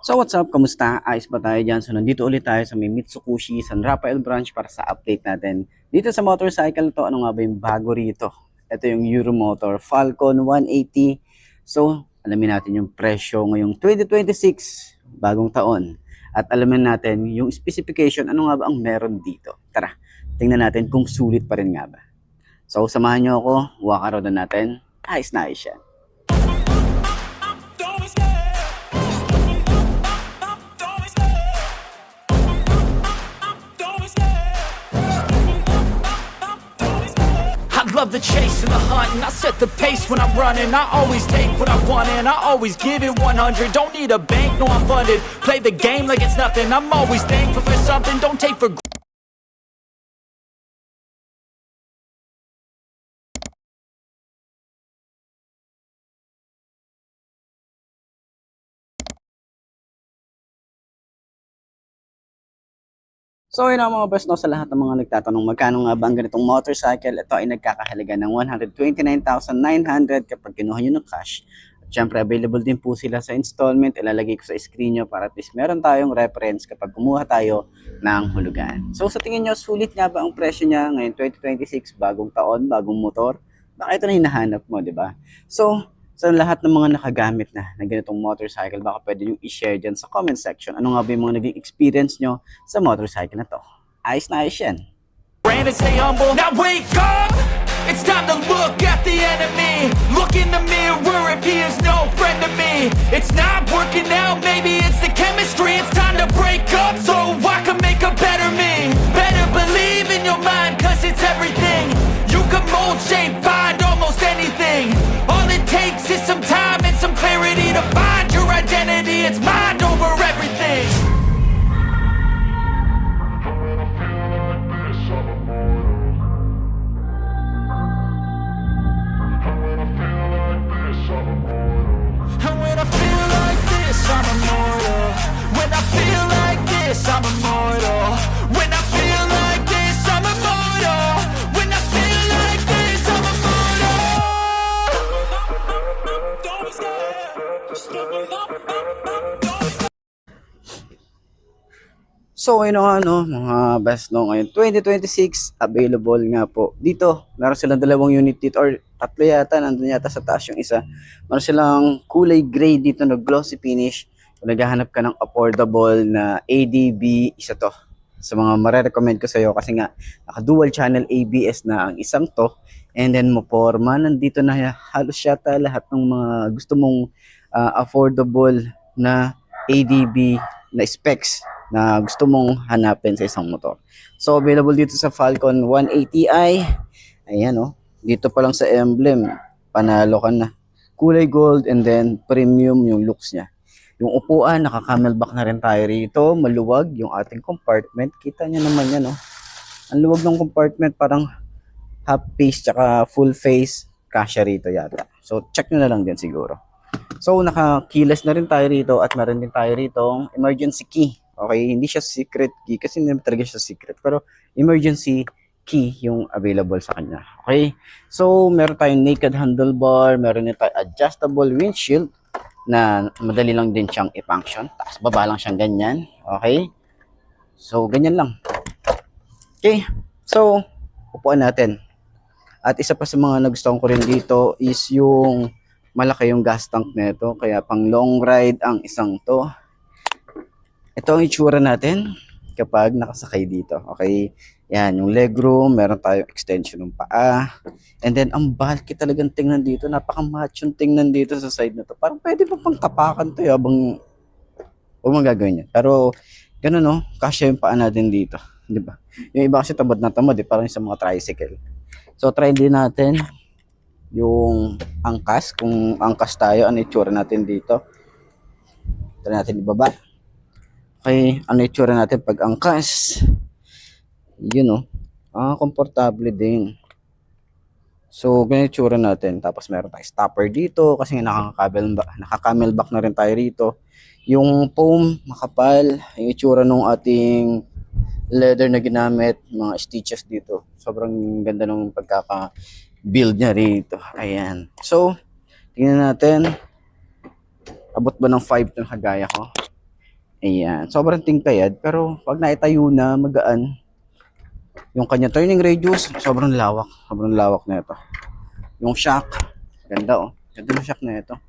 So what's up? Kamusta? Ayos ba tayo dyan? So nandito ulit tayo sa may Mitsubishi San Rafael branch para sa update natin. Dito sa motorcycle to, ano nga ba yung bago rito? Ito yung Euromotor Falcon 180. So alamin natin yung presyo ngayong 2026, bagong taon. At alamin natin yung specification, ano nga ba ang meron dito. Tara, tingnan natin kung sulit pa rin nga ba. So samahan nyo ako, walk around na natin. Ayos na ayos yan. Love the chase and the hunt, and I set the pace when I'm running. I always take what I want and I always give it 100. Don't need a bank, no I'm funded. Play the game like it's nothing. I'm always thankful for something. Don't take for So yun ang mga best no, sa lahat ng mga nagtatanong magkano nga ba ang ganitong motorcycle. Ito ay nagkakahalaga ng 129,900 kapag kinuha nyo ng cash. At syempre available din po sila sa installment. Ilalagay ko sa screen nyo para at least meron tayong reference kapag kumuha tayo ng hulugan. So sa tingin nyo, sulit nga ba ang presyo niya ngayon 2026, bagong taon, bagong motor? Baka ito na hinahanap mo, di ba? So sa lahat ng mga nakagamit na ganitong motorcycle, baka pwede nyo i-share dyan sa comment section. Ano nga ba yung mga naging experience nyo sa motorcycle na to? Ayos na ayos yan. brand and stay humble. Now wake up! It's time to look at the enemy. Look in the mirror if he is no friend to me. It's not working out, maybe it's the chemistry. It's time to break up so I can make a better me. Better believe in your mind, cause it's everything. You can mold, shape, find almost anything. All it takes is some time and some clarity to find your identity. It's mind over everything. And when I feel like this, I'm immortal. When I feel like this, I'm immortal. When I feel like this, I'm immortal. When I feel like this, I'm immortal. Don't be scared. Just level up. So ayun nga no, mga best no, ngayon 2026 available nga po dito. Meron silang dalawang unit dito or tatlo yata, nandun yata sa taas yung isa. Meron silang kulay gray dito na glossy finish. Kung naghahanap ka ng affordable na ADB, isa to sa mga mare-recommend ko sa iyo kasi nga naka dual channel ABS na ang isang to, and then moporma. Nandito na halos yata lahat ng mga gusto mong affordable na ADB na specs na gusto mong hanapin sa isang motor. So available dito sa Falcon 180i. Ayan oh. Dito pa lang sa emblem, panalo ka na. Kulay gold and then premium yung looks niya. Yung upuan, naka-camelback na rin tayo rito. Maluwag yung ating compartment. Kita niyo naman yan oh. Ang luwag ng compartment, parang half face tsaka full face. Kasya rito yata. So check nyo na lang din siguro. So nakakilas na rin tayo rito at meron din tayo rito emergency key. Okay, hindi siya secret key kasi hindi talaga siya secret, pero emergency key yung available sa kanya. Okay, so meron tayong naked handlebar, meron din tayong adjustable windshield na madali lang din siyang i-function. Taas baba lang siyang ganyan. Okay, so ganyan lang. Okay, so upuan natin. At isa pa sa mga nagustuhan ko rin dito is yung malaki yung gas tank nito, kaya pang long ride ang isang to. Ito ang itsura natin kapag nakasakay dito. Okay, yan yung legroom, meron tayong extension ng paa, and then ang bulky talagang tingnan dito, napaka-macho yung tingnan dito sa side na to. Parang pwede pa pang tapakan to habang huwag magagawin yan. Pero ganun no, kasya yung paa natin dito, di ba? Yung iba kasi tamad na tamad, parang sa mga tricycle. So try din natin yung angkas, kung angkas tayo, ano itsura natin dito. Try natin ibaba. Okay, ano itsura natin pag angkas? Yun oh. Komportable din. So, ganyan itsura natin. Tapos meron tayong stopper dito kasi naka-camelback na rin tayo rito. Yung foam, makapal. Yung itsura ng ating leather na ginamit, mga stitches dito. Sobrang ganda ng pagkaka-build niya rito. Ayan. So, tingnan natin. Abot ba ng 5 itong kagaya ko? Ayan, sobrang tingkayad pero pag naitayo na magaan. Yung kanya turning radius, sobrang lawak na ito. Yung shock, ganda oh. Ganda ng shock na ito.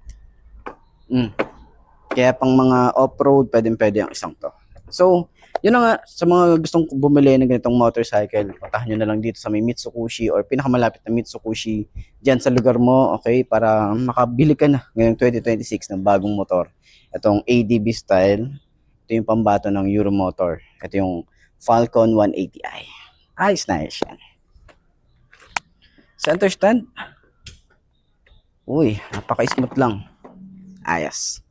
Kaya pang mga off-road, pwede ang isang to. So, yun na nga, sa mga gustong bumili ng ganitong motorcycle, puntahan nyo na lang dito sa may Mitsubishi or pinakamalapit na Mitsubishi dyan sa lugar mo, okay? Para makabili ka na ngayong 2026 ng bagong motor. Itong ADB style, ito yung pambato ng Euromotor. Ito yung Falcon 180i. Ayos na yan. Center stand. Uy, napaka-smooth lang. Ayos.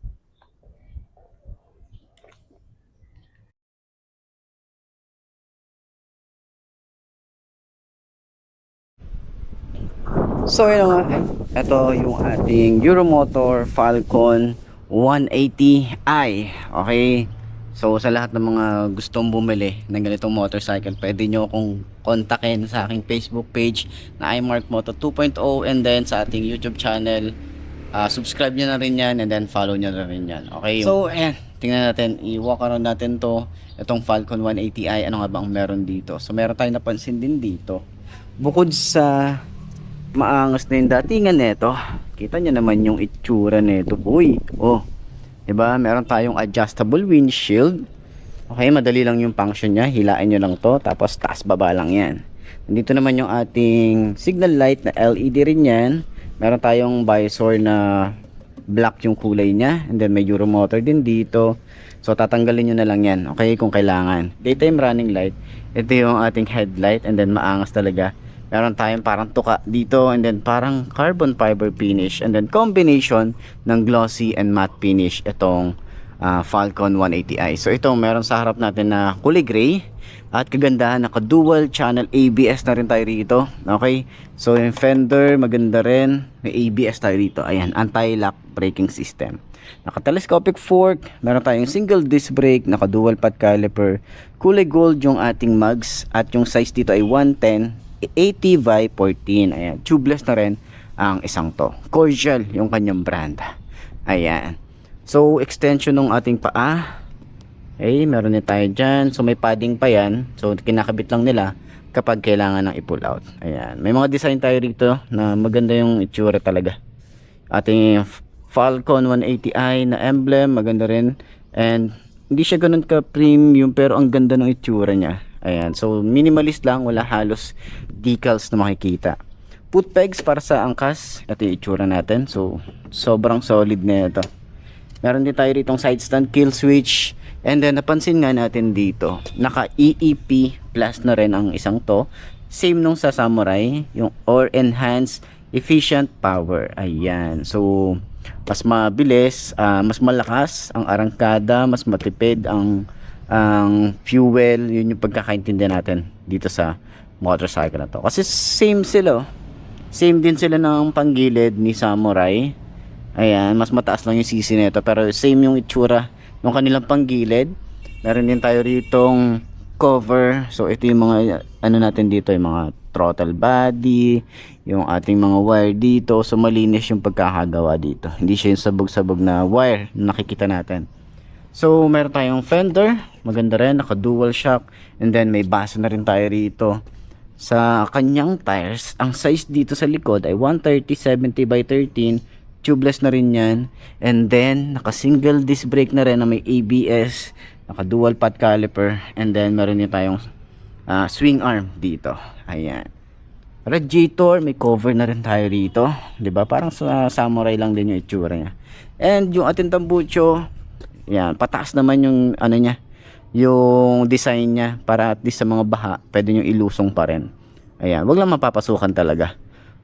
So yun nga, ito yung ating Euromotor Falcon 180i. Okay, so sa lahat ng mga gustong bumili ng ganitong motorcycle, pwede nyo akong kontakin sa aking Facebook page na iMarkMoto 2.0, and then sa ating YouTube channel. Subscribe nyo na rin yan, and then follow nyo na rin yan. Okay, so ayan, tingnan natin, i-walk around natin to, itong Falcon 180i. Ano nga ba ang meron dito? So meron tayong napansin din dito, bukod sa maangas na yung datingan nito, kita nyo naman yung itsura nito, boy. Oh, diba? Meron tayong adjustable windshield. Okay, madali lang yung function nya. Hilain nyo lang to, tapos taas baba lang yan. Nandito naman yung ating signal light na LED rin yan. Meron tayong visor na black yung kulay nya, and then may Euromotor din dito. So tatanggalin nyo na lang yan, okay, kung kailangan. Daytime running light, ito yung ating headlight, and then maangas talaga. Meron tayong parang tuka dito, and then parang carbon fiber finish, and then combination ng glossy and matte finish itong Falcon 180i. So ito, meron sa harap natin na kulay gray, at kagandahan, naka dual channel ABS na rin tayo rito. Okay, so yung fender maganda rin, may ABS tayo rito. Ayan, anti-lock braking system, naka telescopic fork, meron tayong single disc brake, naka dual pad caliper, kulay gold yung ating mugs, at yung size dito ay 110 80 by 14. Ayan, tubeless na rin ang isang to. Cordial yung kanyang brand. Ayan, so extension ng ating paa, okay, meron din tayo dyan. So may padding pa yan, so kinakabit lang nila kapag kailangan ng i-pull out. Ayan, may mga design tayo rito na maganda yung itsura talaga. Ating Falcon 180i na emblem, maganda rin, and hindi siya ganun ka premium, pero ang ganda ng itsura niya. Ayan, so minimalist lang, wala halos decals na makikita. Foot pegs para sa angkas, ito yung itsura natin. So sobrang solid na ito. Meron din tayo ditong side stand, kill switch, and then napansin nga natin dito, naka EEP plus na rin ang isang to. Same nung sa Samurai, yung or enhanced efficient power. Ayan, so mas mabilis, mas malakas ang arangkada, mas matipid ang fuel. Yun yung pagkakaintindi natin dito sa motorcycle na to, kasi same sila, same din sila ng panggilid ni Samurai. Ayan, mas mataas lang yung CC nito, pero same yung itsura ng kanilang panggilid. Meron din tayo ritong cover. So ito yung mga ano natin dito, yung mga throttle body, yung ating mga wire dito. So malinis yung pagkakagawa dito, hindi siya yung sabog-sabog na wire na nakikita natin. So meron tayong fender, maganda rin, naka dual shock, and then may base na rin tayo rito sa kanyang tires. Ang size dito sa likod ay 130/70 by 13, tubeless na rin yan, and then naka single disc brake na rin na may ABS, naka dual pad caliper, and then meron din tayong swing arm dito. Ayan, radiator, may cover na rin tayo rito, 'di ba? Parang sa Samurai lang din yung itsura niya. And yung ating tambucho, yan, pataas naman yung ano niya, yung design niya, para at least sa mga baha pwede nyo ilusong pa rin. Ayan, wag lang mapapasukan talaga.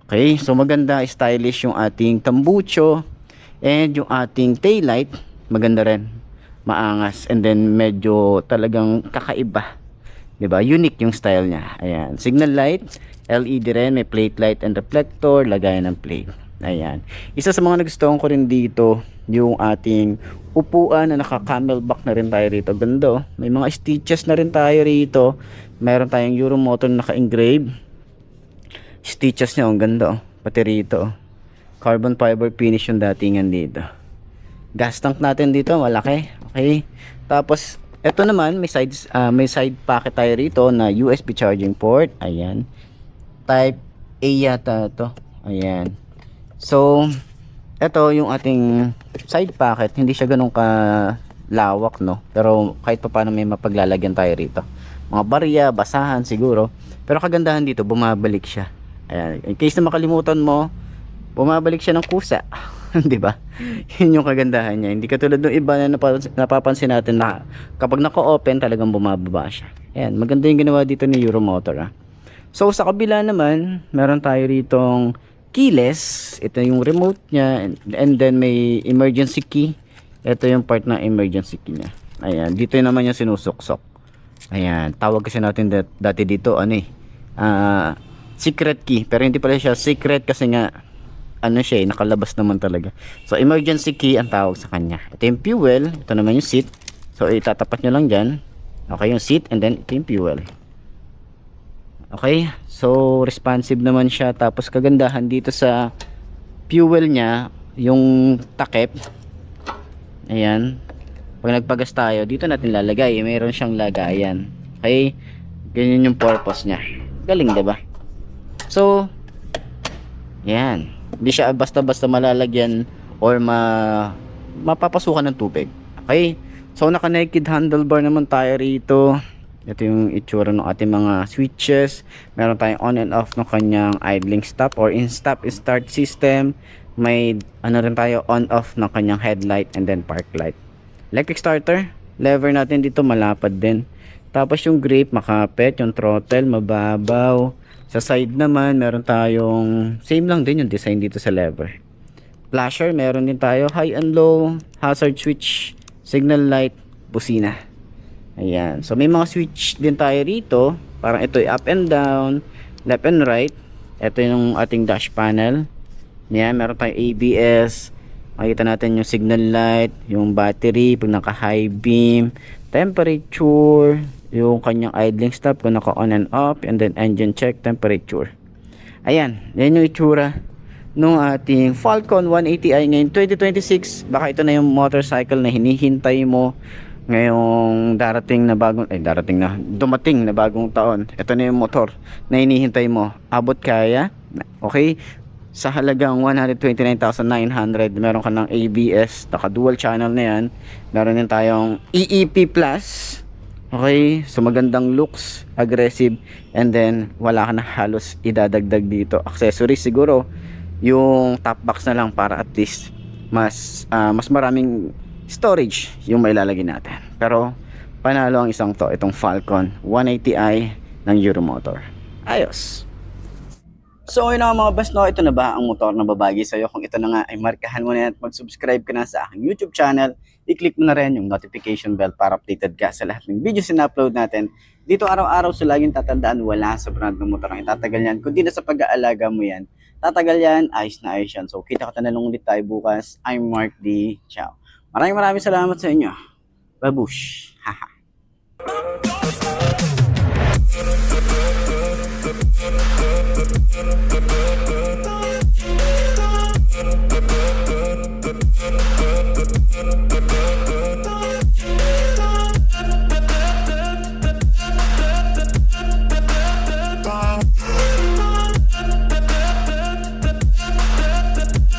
Okay, so maganda, stylish yung ating tambucho, and yung ating taillight maganda rin, maangas, and then medyo talagang kakaiba, 'di ba? Unique yung style niya. Ayan, signal light LED rin, may plate light and reflector, lagayan ng plate. Ayan, isa sa mga nagustuhan ko rin dito, yung ating upuan na naka camelback na rin tayo rito. Ganda, may mga stitches na rin tayo rito. Meron tayong Euromotor na naka-engrave stitches niya, ang ganda, pati rito carbon fiber finish yung datingan dito. Gas tank natin dito malaki, Okay? Tapos ito naman may side pocket tayo rito na USB charging port. Ayan. Type A yata to. Ayan. So, ito yung ating side pocket. Hindi siya ganun ka lawak, no? Pero kahit pa paano may mapaglalagyan tayo rito. Mga barya, basahan siguro. Pero kagandahan dito, bumabalik siya. Ayan. In case na makalimutan mo, bumabalik siya ng kusa. 'Di ba? Yun yung kagandahan niya. Hindi katulad ng iba na napapansin natin na kapag naka-open talagang bumababa siya. Ayan, maganda yung ginawa dito ni Euromotor, ah. So sa kabila naman, meron tayo ritong keyless. Ito yung remote niya, and then may emergency key. Ito yung part ng emergency key niya. Ayan, dito naman yung sinusuksok. Ayan, tawag kasi natin dati dito secret key, pero hindi pala siya secret kasi nga siya nakalabas naman talaga. So emergency key ang tawag sa kanya. Ito yung fuel, ito naman yung seat. So itatapat nyo lang dyan. Okay, yung seat, and then ito yung fuel. Okay, so responsive naman siya. Tapos kagandahan dito sa fuel nya, yung takip. Ayan, pag nagpagas tayo, dito natin lalagay. Mayroon siyang lagayan. Okay, ganyan yung purpose nya. Galing, diba? So yan, hindi siya basta-basta malalagyan or mapapasukan ng tubig. Okay? So naka-naked handlebar naman tayo rito. Ito yung itsura ng ating mga switches. Meron tayong on and off ng kanyang idling stop or in stop start system. May rin tayo on off ng kanyang headlight and then park light. Electric starter, lever natin dito malapad din. Tapos yung grip makapit, yung throttle mababaw. Sa side naman, meron tayong same lang din yung design dito sa lever. Flasher, meron din tayo high and low, hazard switch, signal light, busina. Ayan. So may mga switch din tayo rito. Parang ito ay up and down, left and right. Ito yung ating dash panel. Ayan, meron tayong ABS. Makita natin yung signal light, yung battery pag naka high beam, temperature, yung kanyang idling stop kung naka on and off, and then engine check, temperature. Ayan, yan yung itsura nung ating Falcon 180i ngayon 2026. Baka ito na yung motorcycle na hinihintay mo ngayong dumating na bagong taon. Ito na yung motor na hinihintay mo. Abot kaya? Okay, sa halagang 129,900 meron ka ng ABS, naka dual channel na yan. Meron din tayong EEP Plus. Okay, so magandang looks, aggressive, and then wala ka na halos idadagdag dito. Accessories siguro, yung top box na lang para at least mas maraming storage yung may lalagay natin. Pero panalo ang isang to, itong Falcon 180i ng Euromotor. Ayos. So yun nga mga boss, no, ito na ba ang motor na babagi sa'yo? Kung ito na nga ay markahan mo na at mag-subscribe ka na sa aking YouTube channel, i-click mo na rin yung notification bell para updated ka sa lahat ng videos na upload natin. Dito araw-araw, so laging tatandaan, wala sa brand ng motor ang itatagal yan. Kundi na sa pag-aalaga mo yan, tatagal yan, ayos na ayos yan. So kita ka na lang ulit tayo bukas. I'm Mark D. Ciao. Maraming salamat sa inyo. Babush. Haha.